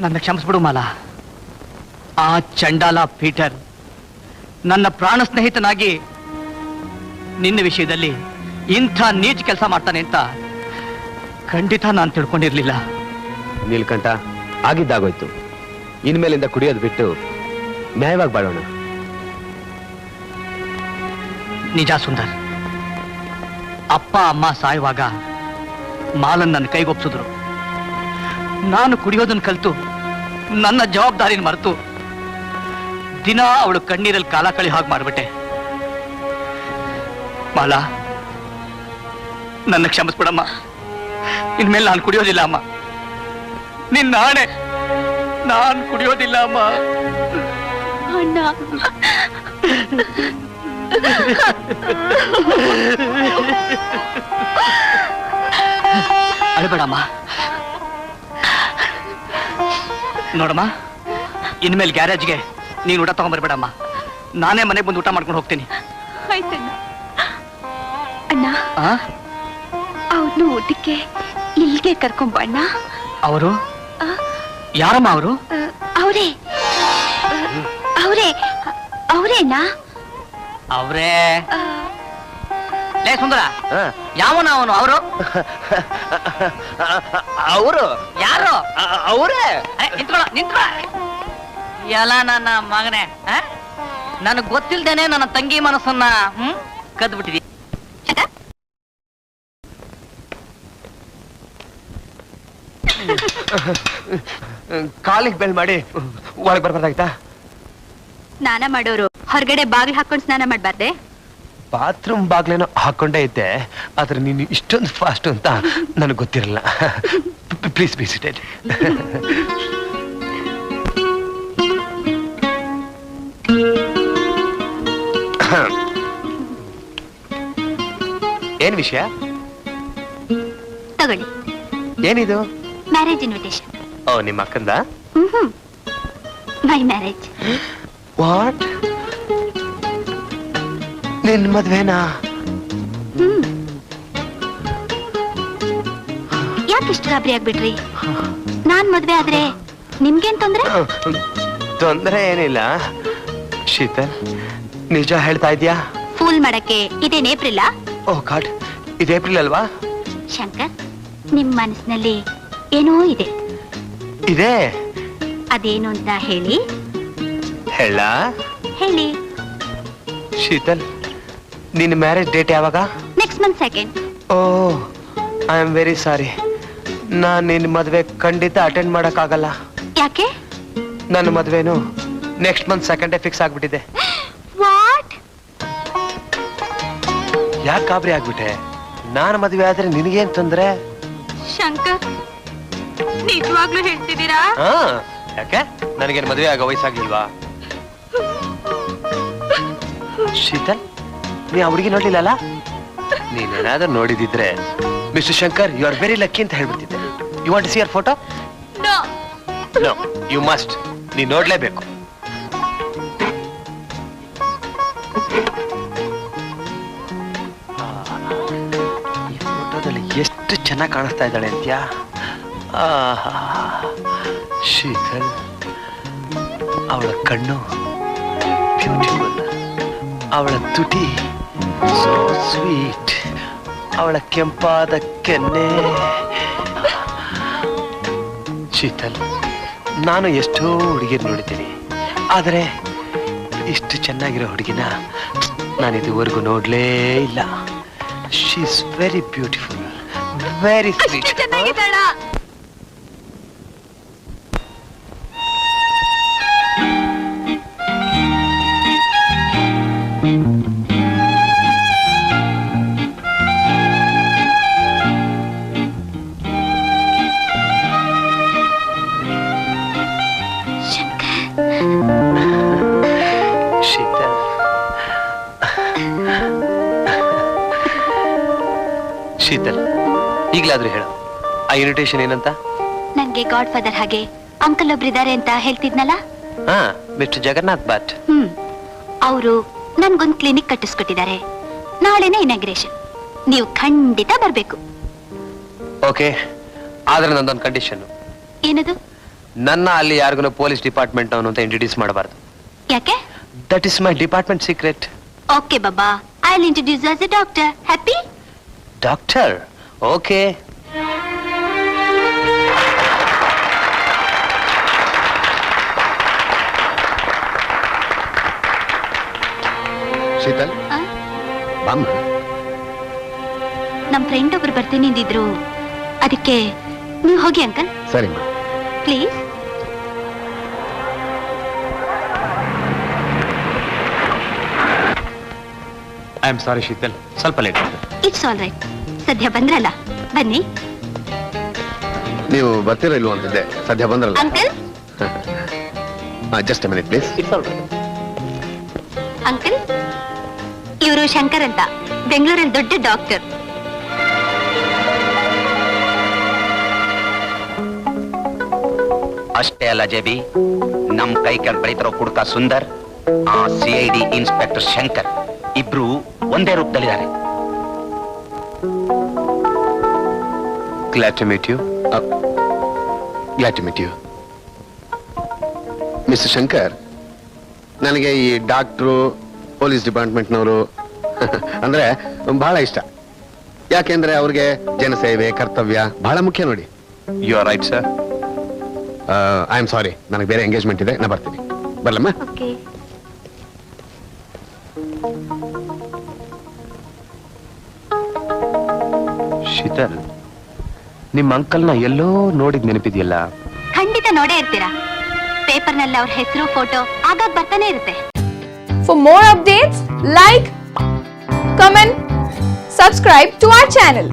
ನನ್ನ ಕ್ಷಮಿಸ್ಬಿಡು ಮಾಲಾ. ಆ ಚಂಡಾಲ ಪೀಟರ್ ನನ್ನ ಪ್ರಾಣ ಸ್ನೇಹಿತನಾಗಿ ನಿನ್ನ ವಿಷಯದಲ್ಲಿ ಇಂಥ ನೀಚ ಕೆಲಸ ಮಾಡ್ತಾನೆ ಅಂತ ಖಂಡಿತ ನಾನು ತಿಳ್ಕೊಂಡಿರ್ಲಿಲ್ಲ. ನೀಲ್ಕಂಠ, ಆಗಿದ್ದಾಗೋಯ್ತು. ಇನ್ಮೇಲಿಂದ ಕುಡಿಯೋದು ಬಿಟ್ಟು ನ್ಯಾಯವಾಗಿ ಬಾಳೋಣ. ನಿಜ ಸುಂದರ್, ಅಪ್ಪ ಅಮ್ಮ ಸಾಯುವಾಗ ಮಾಲನ್ ನನ್ನ ಕೈಗೊಪ್ಸಿದ್ರು. ನಾನು ಕುಡಿಯೋದನ್ನ ಕಲಿತು ನನ್ನ ಜವಾಬ್ದಾರಿನ ಮರೆತು ದಿನ ಅವಳು ಕಣ್ಣೀರಲ್ಲಿ ಕಾಲ ಕಳಿ ಹಾಗೆ ಮಾಡ್ಬಿಟ್ಟೆ. ಮಾಲಾ, ನನ್ನ ಕ್ಷಮಿಸ್ಬಿಡಮ್ಮ. ಇನ್ಮೇಲೆ ನಾನು ಕುಡಿಯೋದಿಲ್ಲ ಅಮ್ಮ. ನಿನ್ನ ಆಣೆ, ನಾನು ಕುಡಿಯೋದಿಲ್ಲ ಅಮ್ಮ. ಅಣ್ಣ, ಅಳಬೇಡಮ್ಮ. ನೋಡಮ್ಮ, ಇನ್ಮೇಲೆ ಗ್ಯಾರೇಜ್ಗೆ ನೀನು ಊಟ ತಗೊಂಡ್ಬರ್ಬೇಡಮ್ಮ. ನಾನೇ ಮನೆಗೆ ಬಂದು ಊಟ ಮಾಡ್ಕೊಂಡು ಹೋಗ್ತೀನಿ. ಆಯ್ತಣ್ಣ. ಅಣ್ಣ, ಅವ್ರನ್ನು ಊಟಕ್ಕೆ ಇಲ್ಲಿಗೆ ಕರ್ಕೊಂಬಣ್ಣ. ಅವರು ಯಾರಮ್ಮ? ಅವರು ಅವರೇ ಅವರೇ ಅವರೇನಾ? ಅವರೇ. ಲೇ ಸುಂದರ, ಯಾವನ ಅವನು? ಅವರು ಅವರು ಯಾರು? ಅವರೇ. ನಿಂತ್ಕೊಳ್ಳ. ಎಲ್ಲ ನನ್ನ ಮಗನೇ, ನನಗ್ ಗೊತ್ತಿಲ್ದೇನೆ ನನ್ನ ತಂಗಿ ಮನಸ್ಸನ್ನ ಕದ್ಬಿಟ್ಟಿದಿ. ಕಾಲಿಗೆ ಬೆಲ್ ಮಾಡಿ ಒಳಗೆ ಬರ್ಬಾರ್ದಾಯ್ತಾ? ಸ್ನಾನ ಮಾಡೋರು ಹೊರಗಡೆ ಬಾಗಿಲು ಹಾಕೊಂಡು ಸ್ನಾನ ಮಾಡ್ಬಾರ್ದೆ? ಬಾತ್ರೂಮ್ ಬಾಗ್ಲೇನೋ ಹಾಕೊಂಡೇ ಇದ್ದೆ, ಆದ್ರೆ ನೀನು ಇಷ್ಟೊಂದು ಫಾಸ್ಟ್ ಅಂತ ನನಗೆ ಗೊತ್ತಿರಲ್ಲ. Please be seated. ಏನ್ ವಿಷಯ? ತಗೊಳ್ಳಿ. ಏನಿದು? Marriage invitation. ಓ, ನಿಮ್ಮ ಅಕ್ಕಂದ? My marriage. ವಾಟ್? ನಿನ್ ಮದ್ವೆನಾ? ಯಾಕಿಷ್ಟು ಗಾಬರಿ ಆಗ್ಬಿಟ್ರಿ? ನಾನ್ ಮದ್ವೆ ಆದ್ರೆ ನಿಮ್ಗೇನ್ ತೊಂದ್ರೆ? ತೊಂದ್ರೆ ಏನಿಲ್ಲ. ಶೀತಲ್, ನಿಜ ಹೇಳ್ತಾ ಇದ್ಯಾ? ಫೂಲ್ ಮಾಡಕ್ಕೆ ಇದೇನ್ ಏಪ್ರಿಲ್? ಓ ಗಾಡ್, ಇದು ಏಪ್ರಿಲ್ ಅಲ್ವಾ? ಶಂಕರ್, ನಿಮ್ ಮನಸ್ಸಿನಲ್ಲಿ ಏನೋ ಇದೆ. ಇದೆ? ಅದೇನು ಅಂತ ಹೇಳಿ. ಹೇಳ? ಹೇಳಿ. ಶೀತಲ್, ನಿನ್ನ ಮ್ಯಾರೇಜ್ ಡೇಟ್ ಯಾವಾಗ? Next month 2nd. Oh, I am very sorry. ನಾನ್ ನಿನ್ನ ಮದ್ವೆ ಖಂಡಿತ ಅಟೆಂಡ್ ಮಾಡಕ್ಕಾಗಲ್ಲ. ಯಾಕೆ? ನನ್ನ ಮದ್ವೆನು ನೆಕ್ಸ್ಟ್ ಮಂತ್ 2nd ಫಿಕ್ಸ್ ಆಗ್ಬಿಟ್ಟಿದೆ. ವಾಟ್? ಯಾಕೆ ಗಾಬರಿ ಆಗ್ಬಿಟ್ಟೆ? ನಾನು ಮದ್ವೆ ಆದ್ರೆ ನಿನಗೇನ್ ತೊಂದ್ರೆ? ಶಂಕರ್, ನಿಜವಾಗ್ಲೂ ಹೇಳ್ತಿದ್ದೀರಾ? ಯಾಕೆ? ನನಗೇನು ಮದುವೆ ಆಗೋ ವಯಸ್ಸಾಗ್ಲಿಲ್ವಾ? ಶೀತಲ್, ನೀ ಆ ಹುಡುಗಿ ನೋಡ್ಲಿಲ್ಲಲ್ಲ? ನೀನೇನಾದ್ರೂ ನೋಡಿದಿದ್ರೆ Mister Shankar, you are very lucky ಅಂತ ಹೇಳ್ಬಿಡ್ತಿದ್ದೆ. You want to see her photo? No no, you must. ನೀ ನೋಡ್ಲೇಬೇಕು. ಈ ಫೋಟೋದಲ್ಲಿ ಎಷ್ಟು ಚೆನ್ನಾಗಿ ಕಾಣಿಸ್ತಾ ಇದ್ದಾಳೆ ಅಂತ್ಯಾ. ಶೀತಲ್, ಅವಳ ಕಣ್ಣು ಬ್ಯೂಟಿಫುಲ್, ಅವಳ ತುಟಿ ಸೋ ಸ್ವೀಟ್, ಅವಳ ಕೆಂಪಾದ ಕೆನ್ನೆ. ಶೀತಲ್, ನಾನು ಎಷ್ಟೋ ಹುಡುಗಿರ್ ನೋಡಿದ್ದೀನಿ, ಆದರೆ ಇಷ್ಟು ಚೆನ್ನಾಗಿರೋ ಹುಡುಗಿನ ನಾನು ಇದುವರೆಗೂ ನೋಡ್ಲೇ ಇಲ್ಲ. She is very beautiful, very sweet. ಚೆನ್ನಾಗಿದ್ದಾಳ. ಶೀತಲ್, ಶೀತಲ್, ಈಗಲಾದ್ರೂ ಹೇಳು, ಆ ಇನ್ವಿಟೇಷನ್ ಏನಂತ? ನನ್ಗೆ ಗಾಡ್ ಫಾದರ್ ಹಾಗೆ ಅಂಕಲ್ ಒಬ್ರಿದ್ದಾರೆ ಅಂತ ಹೇಳ್ತಿದ್ನಲ್ಲ, ಹಾ, ಮಿಸ್ಟರ್ ಜಗನ್ನಾಥ್ ಭಟ್. ಅವರು ನನ್ಗೊಂದ್ ಕ್ಲಿನಿಕ್ ಕಟ್ಟಿಸ್ಕೊಟ್ಟಿದ್ದಾರೆ. ನಾಳೆನೇ ಇನಾಗ್ರೇಷನ್. ನೀವು ಖಂಡಿತ ಬರ್ಬೇಕು. ಓಕೆ, ಆದ್ರೆ ನಂದೊಂದು ಕಂಡೀಷನ್. ಏನದು? ನನ್ನ ಅಲ್ಲಿ ಯಾರಿಗೂ ಪೊಲೀಸ್ ಡಿಪಾರ್ಟ್ಮೆಂಟ್ ಅವನು ಅಂತ ಇಂಟ್ರೊಡ್ಯೂಸ್ ಮಾಡಬಾರ್ದು. ಯಾಕೆ? That is my department secret. Okay baba, I will introduce as a doctor. Happy? Doctor, okay. Sheetal, ಬಾಮ್ಮ. ನಮ್ ಫ್ರೆಂಡ್ ಒಬ್ರು ಬರ್ತೀನಿ ಅಂದಿದ್ರು, ಅದಕ್ಕೆ ನೀವು ಹೋಗಿ ಅಂಕಲ್ ಸರಿಮ್ಮ. Please. I am sorry Sheetal, ಸ್ವಲ್ಪ ಲೇಟ್ ಆಗಿದೆ. It's all right. ಸದ್ಯ ಬಂದ್ರಲ್ಲ, ಬನ್ನಿ. ನೀವು ಬರ್ತೀರಾ ಇಲ್ವೋ ಅಂತಿದ್ದೆ, ಸದ್ಯ ಬಂದ್ರಲ್ಲ. Uncle, just minute please. Uncle, ಇವರು ಶಂಕರ್ ಅಂತ, ಬೆಂಗಳೂರಲ್ಲಿ ದೊಡ್ಡ ಡಾಕ್ಟರ್. ಅಷ್ಟೇ ಅಲ್ಲ ಜೆಬಿ, ನಮ್ ಕೈ ಕೆಳಗೆ ಬೆಳೀತಿರೋ ಕುಡ್ಕ ಸುಂದರ್, ಆ CID ಇನ್ಸ್ಪೆಕ್ಟರ್ ಶಂಕರ್, ಇಬ್ರು ಒಂದೇ ರೂಪದಲ್ಲಿದ್ದಾರೆ. Glad to meet you. Glad to meet you. Mister Shankar, ನನಗೆ ಈ ಡಾಕ್ಟ್ರು, ಪೊಲೀಸ್ ಡಿಪಾರ್ಟ್ಮೆಂಟ್ನವರು ಅಂದ್ರೆ ಬಹಳ ಇಷ್ಟ. ಯಾಕೆಂದ್ರೆ ಅವ್ರಿಗೆ ಜನಸೇವೆ, ಕರ್ತವ್ಯ ಬಹಳ ಮುಖ್ಯ ನೋಡಿ. You are right sir. I am sorry, ನನಗೆ ಬೇರೆ ಎಂಗೇಜ್ಮೆಂಟ್ ಇದೆ, ನಾ ಬರ್ತೀನಿ. ಬರ್ಲಮ್ಮ? ಓಕೆ. ಶೀತಲ್, ನಿಮ್ಮ ಅಂಕಲ್ನ ಎಲ್ಲೋ ನೋಡಿದ್ ನೆನಪಿದೆಯಲ್ಲ? ಖಂಡಿತ ನೋಡೇ ಇರ್ತೀರಾ. ಪೇಪರ್ನಲ್ಲಿ ಅವ್ರ ಹೆಸರು, ಫೋಟೋ ಆಗಾಗ ಬರ್ತಾನೆ ಇರುತ್ತೆ. For more updates, like, comment, subscribe to our channel.